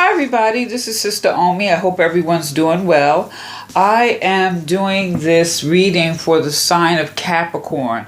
Hi everybody, this is Sister Omi. I hope everyone's doing well. I am doing this reading for the sign of Capricorn.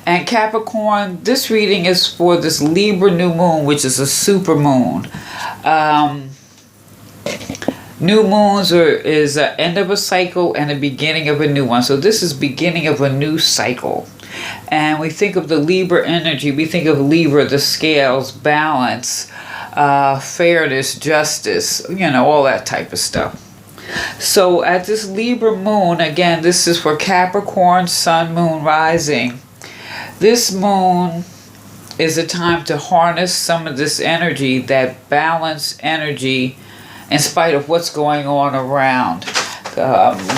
And Capricorn, this reading is for this Libra new moon, which is a super moon. New moons is the end of a cycle and the beginning of a new one. So this is beginning of a new cycle. And we think of the Libra energy. We think of Libra, the scales, balance, fairness, justice, all that type of stuff. So at this Libra moon, again, this is for Capricorn, sun, moon, rising. This moon is a time to harness some of this energy, that balanced energy, in spite of what's going on around.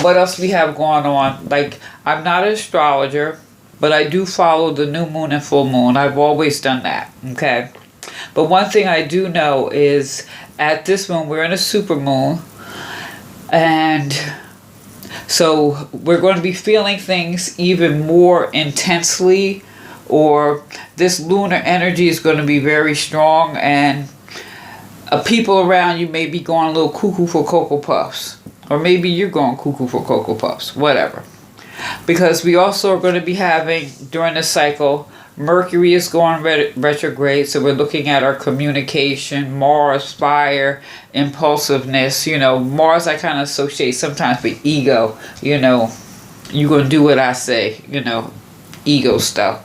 What else we have going on? Like, I'm not an astrologer, but I do follow the new moon and full moon. I've always done that, okay? But one thing I do know is at this moon, we're in a super moon. And so we're going to be feeling things even more intensely, or this lunar energy is going to be very strong, and people around you may be going a little cuckoo for Cocoa Puffs. Or maybe you're going cuckoo for Cocoa Puffs, whatever. Because we also are going to be having, during the cycle, Mercury is going retrograde, so we're looking at our communication, Mars, fire, impulsiveness. Mars I kind of associate sometimes with ego. You're going to do what I say, ego stuff.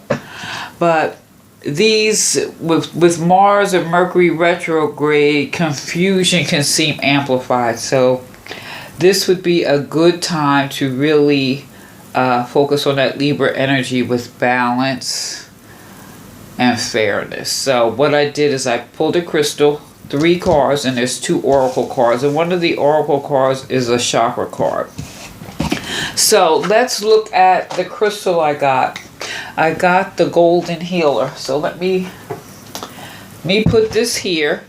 But these, with Mars and Mercury retrograde, confusion can seem amplified. So this would be a good time to really focus on that Libra energy with balance and fairness. So what I did is I pulled a crystal, 3 cards, and there's 2 oracle cards, and one of the oracle cards is a chakra card. So let's look at the crystal I got. I got the golden healer. So let me put this here,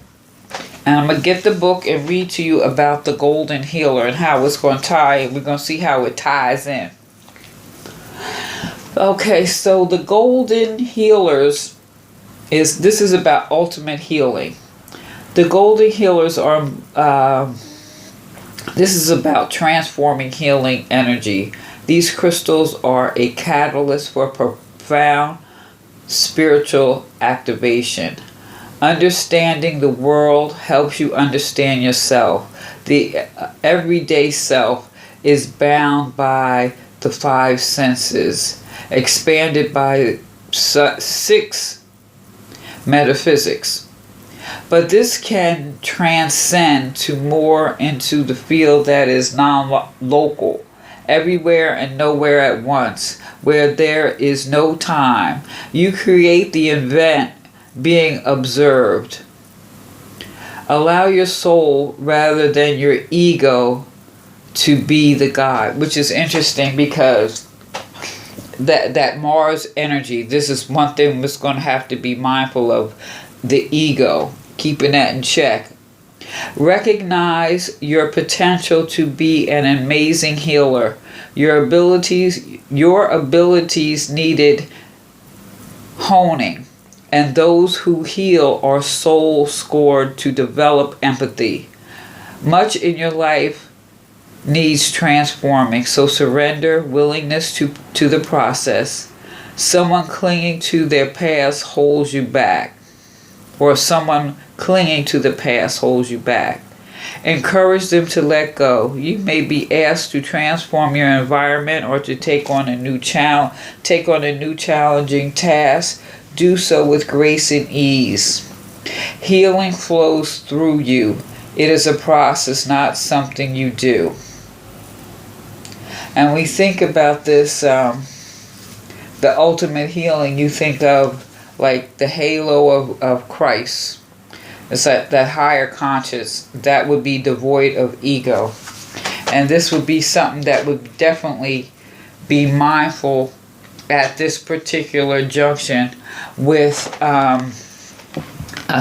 and I'm going to get the book and read to you about the golden healer and how it's going to tie. We're going to see how it ties in. Okay, so the golden healers this is about ultimate healing. The golden healers are this is about transforming healing energy. These crystals are a catalyst for profound spiritual activation. Understanding the world helps you understand yourself. The everyday self is bound by the 5 senses, expanded by 6 metaphysics. But this can transcend to more into the field that is non-local, everywhere and nowhere at once, where there is no time. You create the event being observed. Allow your soul rather than your ego to be the guide, which is interesting because that Mars energy, this is one thing we're going to have to be mindful of, the ego, keeping that in check. Recognize your potential to be an amazing healer. Your abilities needed honing, and those who heal are soul scored to develop empathy. Much in your life needs transforming, so surrender, willingness to the process. Someone clinging to their past holds you back, or someone clinging to the past holds you back. Encourage them to let go. You may be asked to transform your environment or to take on a new challenging task. Do so with grace and ease. Healing flows through you. It is a process, not something you do. And we think about this, the ultimate healing, you think of like the halo of Christ. It's that higher conscious that would be devoid of ego. And this would be something that would definitely be mindful at this particular junction with, I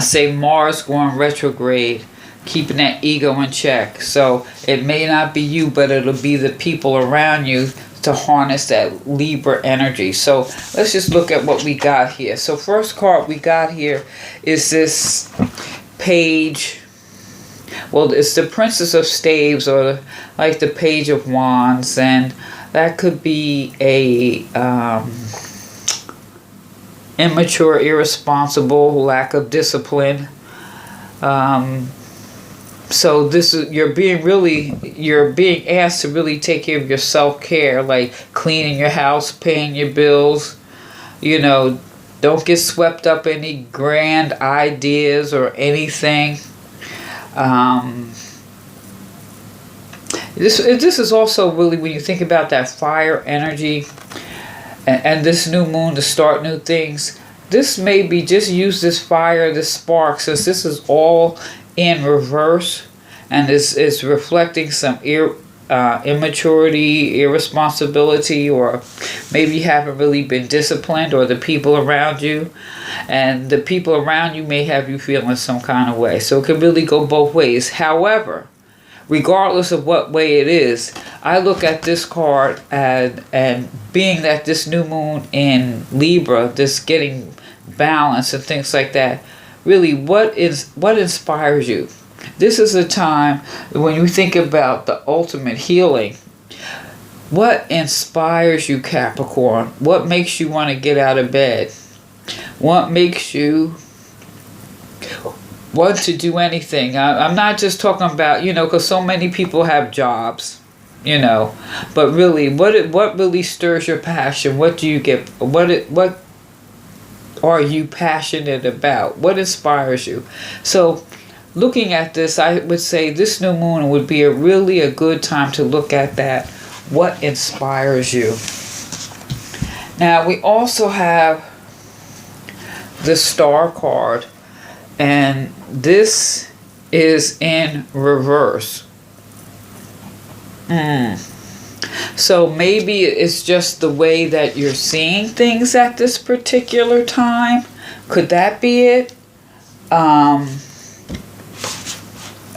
say, Mars going retrograde, keeping that ego in check. So it may not be you, but it'll be the people around you to harness that Libra energy. So let's just look at what we got here. So first card we got here is this page Well, it's the Princess of Staves, or like the Page of Wands, and that could be a immature, irresponsible, lack of discipline. So this is, you're being asked to really take care of your self-care, like cleaning your house, paying your bills. You know, don't get swept up in any grand ideas or anything. This is also really, when you think about that fire energy and this new moon to start new things. This may be, just use this fire, this spark, since this is all in reverse, and is reflecting some immaturity, irresponsibility, or maybe you haven't really been disciplined, or the people around you, and the people around you may have you feeling some kind of way. So it can really go both ways. However, regardless of what way it is, I look at this card and being that this new moon in Libra, this getting balance and things like that, really what inspires you? This is a time when you think about the ultimate healing. What inspires you, Capricorn? What makes you want to get out of bed? What makes you want to do anything? I'm not just talking about, because so many people have jobs, but really, what really stirs your passion? What do you get? What are you passionate about? What inspires you? So, looking at this, I would say this new moon would be really a good time to look at that. What inspires you? Now, we also have the Star card, and this is in reverse. So maybe it's just the way that you're seeing things at this particular time. Could that be it?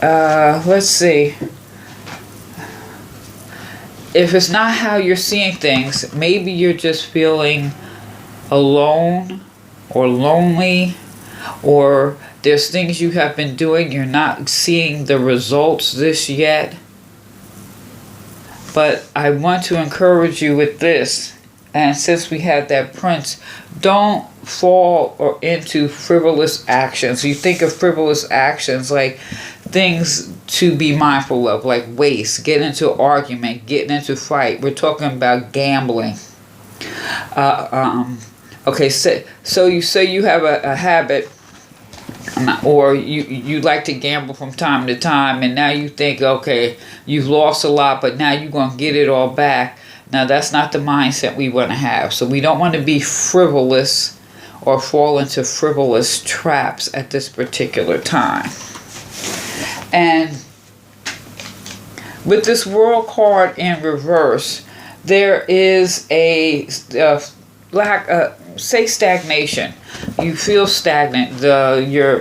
Let's see. If it's not how you're seeing things, maybe you're just feeling alone or lonely, or there's things you have been doing, you're not seeing the results this yet. But I want to encourage you with this, and since we have that Prince, don't fall into frivolous actions. You think of frivolous actions like things to be mindful of, like waste, getting into an argument, getting into a fight. We're talking about gambling. Okay, so you say you have a habit, or you like to gamble from time to time, and now you think, okay, you've lost a lot, but now you're going to get it all back. Now, that's not the mindset we want to have. So we don't want to be frivolous or fall into frivolous traps at this particular time. And with this World card in reverse, there is a lack, say stagnation. You feel stagnant.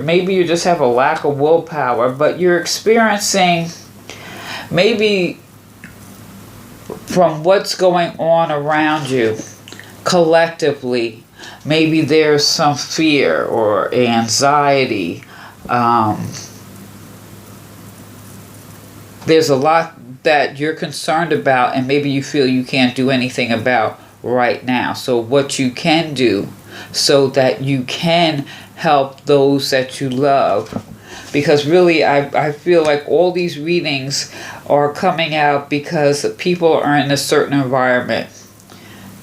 Maybe you just have a lack of willpower, but you're experiencing, maybe from what's going on around you collectively, maybe there's some fear or anxiety. There's a lot that you're concerned about, and maybe you feel you can't do anything about right now. So what you can do so that you can help those that you love. Because really, I feel like all these readings are coming out because people are in a certain environment.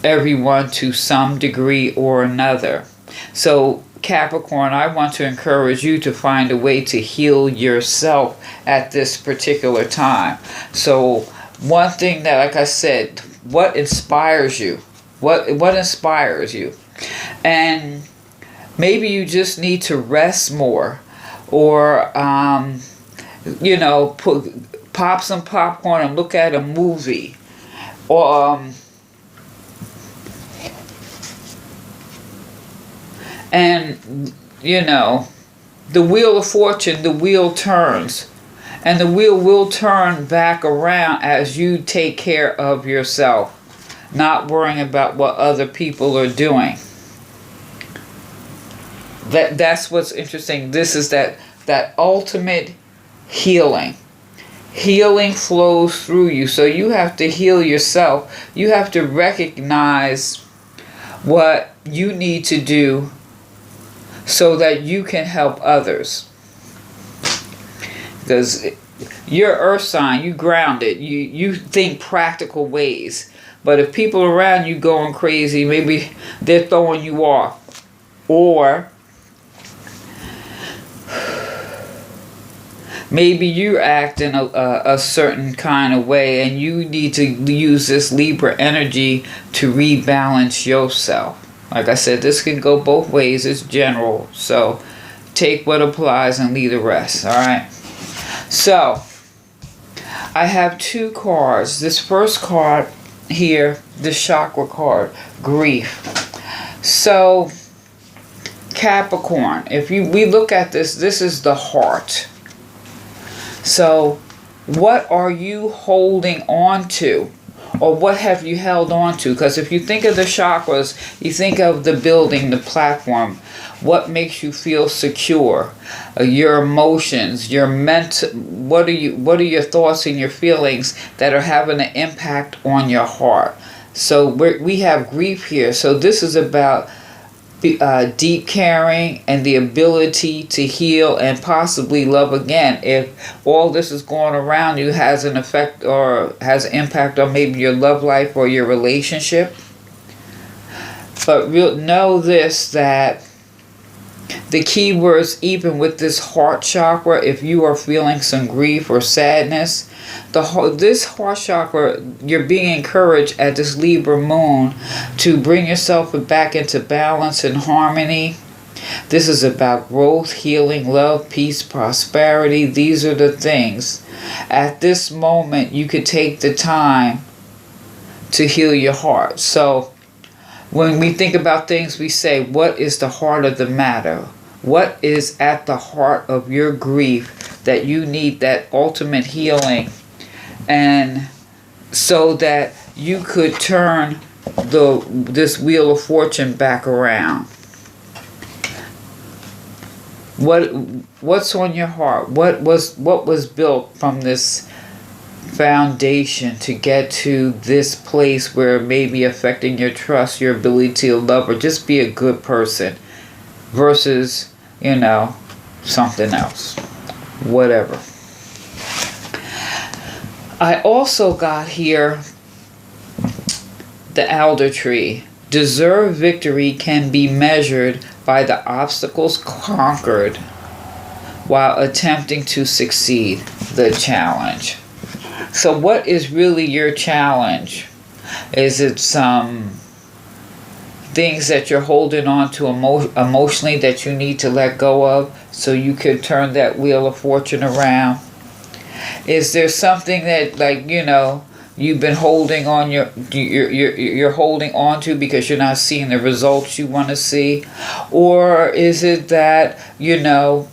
Everyone to some degree or another. So Capricorn, I want to encourage you to find a way to heal yourself at this particular time. So one thing that, like I said, what inspires you? What inspires you? And maybe you just need to rest more, or pop some popcorn and look at a movie, or the wheel of fortune, the wheel turns, and the wheel will turn back around as you take care of yourself, not worrying about what other people are doing. That's what's interesting. This is that ultimate healing. Healing flows through you. So you have to heal yourself. You have to recognize what you need to do so that you can help others. Because you're earth sign, you grounded, you think practical ways. But if people around you going crazy, maybe they're throwing you off. Or maybe you're acting a certain kind of way and you need to use this Libra energy to rebalance yourself. Like I said, this can go both ways. It's general. So take what applies and leave the rest. Alright? So I have 2 cards. This first card here, the chakra card, grief. So Capricorn, if we look at this, this is the heart. So what are you holding on to? Or what have you held on to? Because if you think of the chakras, you think of the building, the platform. What makes you feel secure? Your emotions, your what are your thoughts and your feelings that are having an impact on your heart? So we have grief here. So this is about deep caring and the ability to heal and possibly love again. If all this is going around you has an effect or has an impact on maybe your love life or your relationship. But know this, that the key words, even with this heart chakra, if you are feeling some grief or sadness, this heart chakra, you're being encouraged at this Libra moon to bring yourself back into balance and harmony. This is about growth, healing, love, peace, prosperity. These are the things. At this moment, you could take the time to heal your heart. So when we think about things, we say, what is the heart of the matter? What is at the heart of your grief that you need that ultimate healing? And so that you could turn this wheel of fortune back around. What's on your heart? What was built from this foundation to get to this place where it may be affecting your trust, your ability to love, or just be a good person versus, something else. Whatever. I also got here the elder tree. Deserved victory can be measured by the obstacles conquered while attempting to succeed. The challenge. So what is really your challenge? Is it some things that you're holding on to emotionally that you need to let go of so you can turn that wheel of fortune around? Is there something that you've been holding on you're holding on to because you're not seeing the results you want to see? Or is it that you're not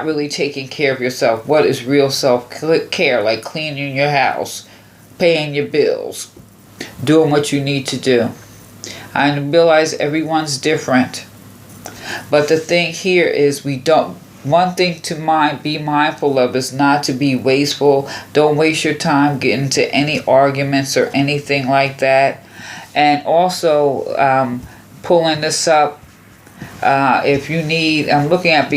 really taking care of yourself? What is real self-care? Like cleaning your house, paying your bills, doing what you need to do. I realize everyone's different. But the thing here is one thing to be mindful of is not to be wasteful. Don't waste your time getting into any arguments or anything like that. And also pulling this up, if you need, I'm looking at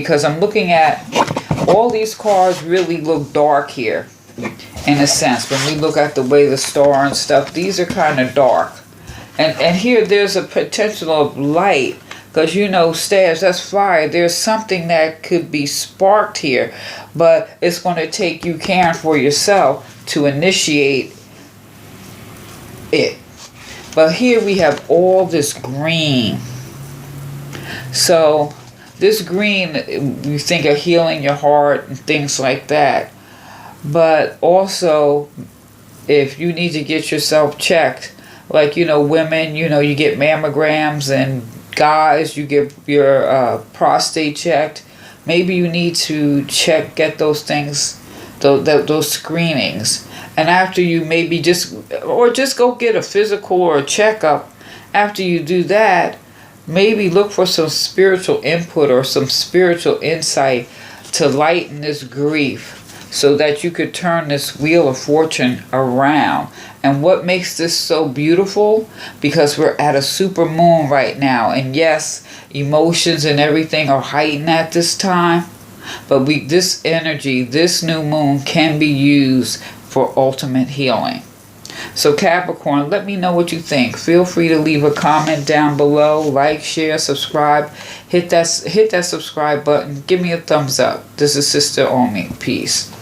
all these cards really look dark here in a sense. When we look at the way the star and stuff, these are kind of dark. And here there's a potential of light. Because, stairs, that's fire. There's something that could be sparked here. But it's going to take you caring for yourself to initiate it. But here we have all this green. So, this green, you think of healing your heart and things like that. But also, if you need to get yourself checked, like, women, you get mammograms, and guys, you get your prostate checked. Maybe you need to get those things, those screenings. And after you maybe just go get a physical or a checkup. After you do that, maybe look for some spiritual input or some spiritual insight to lighten this grief so that you could turn this wheel of fortune around. And what makes this so beautiful? Because we're at a super moon right now. And yes, emotions and everything are heightened at this time. But this energy, this new moon can be used for ultimate healing. So Capricorn, let me know what you think. Feel free to leave a comment down below. Like, share, subscribe. Hit that subscribe button. Give me a thumbs up. This is Sister Omi. Peace.